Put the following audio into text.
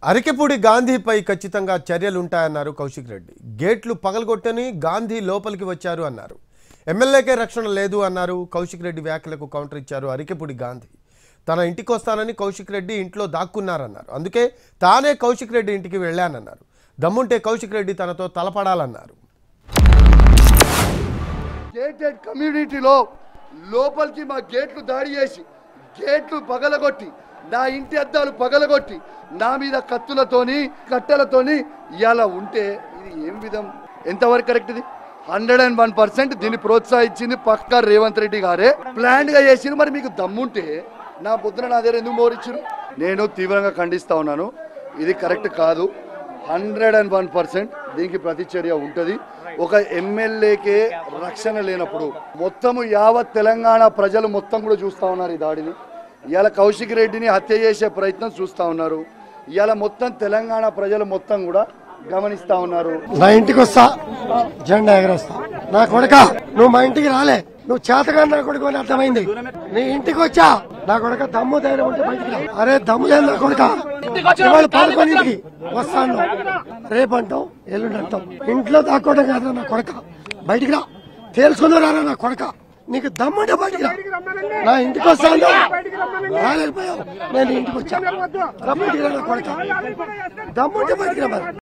అరికెపూడి గాంధీపై ఖచ్చితంగా చర్యలుంటాయన్నారు కౌశిక్ రెడ్డి. గేట్లు పగలగొట్టని గాంధీ లోపలికి వచ్చారు అన్నారు. ఎమ్మెల్యేకే రక్షణ లేదు అన్నారు. కౌశిక్ రెడ్డి వ్యాఖ్యలకు కౌంటర్ ఇచ్చారు అరికెపూడి గాంధీ. తన ఇంటికి వస్తానని కౌశిక్ రెడ్డి ఇంట్లో దాక్కున్నారన్నారు. అందుకే తానే కౌశిక్ రెడ్డి ఇంటికి వెళ్ళానన్నారు. దమ్ముంటే కౌశిక్ రెడ్డి తనతో తలపడాలన్నారు. గేటెడ్ కమ్యూనిటీలో లోపలికి మా గేట్లు దాడి చేసి గేట్లు పగలగొట్టి నా ఇంటి అద్దాలు పగలగొట్టి నా మీద కత్తులతోని కట్టెలతోని ఇలా ఉంటే ఇది ఏం విధం? ఎంతవరకు కరెక్ట్? ఇది 101% దీన్ని ప్రోత్సహించింది పక్కా రేవంత్ రెడ్డి గారే ప్లాన్ గా చేసిరు. మరి మీకు దమ్ముంటే నా పొద్దున నా దగ్గర ఎందుకు మోరిచ్చారు? నేను తీవ్రంగా ఖండిస్తా ఉన్నాను. ఇది కరెక్ట్ కాదు. 101% దీనికి ప్రతిచర్య ఉంటుంది. ఒక ఎమ్మెల్యేకే రక్షణ లేనప్పుడు మొత్తము యావత్ తెలంగాణ ప్రజలు మొత్తం కూడా చూస్తూ ఉన్నారు ఈ దాడిని. ఇవాళ కౌశిక్ రెడ్డిని హత్య చేసే ప్రయత్నం చూస్తూ ఉన్నారు. ఇవాళ మొత్తం తెలంగాణ ప్రజలు మొత్తం కూడా గమనిస్తా ఉన్నారు. నా ఇంటికి వస్తా, జెండా ఎగరేస్తా. నా కొడుక, నువ్వు మా ఇంటికి రాలే, నువ్వు చేతగా నా కొడుకు అని అర్థమైంది. నీ ఇంటికి వచ్చా నా కొడుక, దమ్ము ధైర్యం ఉంటే బయటికి రా. అరే దమ్ము లేదు నా కొడుక, ఇవాళ 11ంటికి వస్తాను. రేపంటావు, ఎల్లుండి అంటావు. ఇంట్లో దాక్కోవడం కాదు నా కొడుక, బయటికి రా. తేల్చుకున్నారా నా కొడుక, నీకు దమ్ముంటే బయటికి రా. నా ఇంటికి వస్తాను, రాలేకపోయావు, నేను ఇంటికి వచ్చా. బయటికి రా నా కొడుక, దమ్ముంటే బయటికి రా.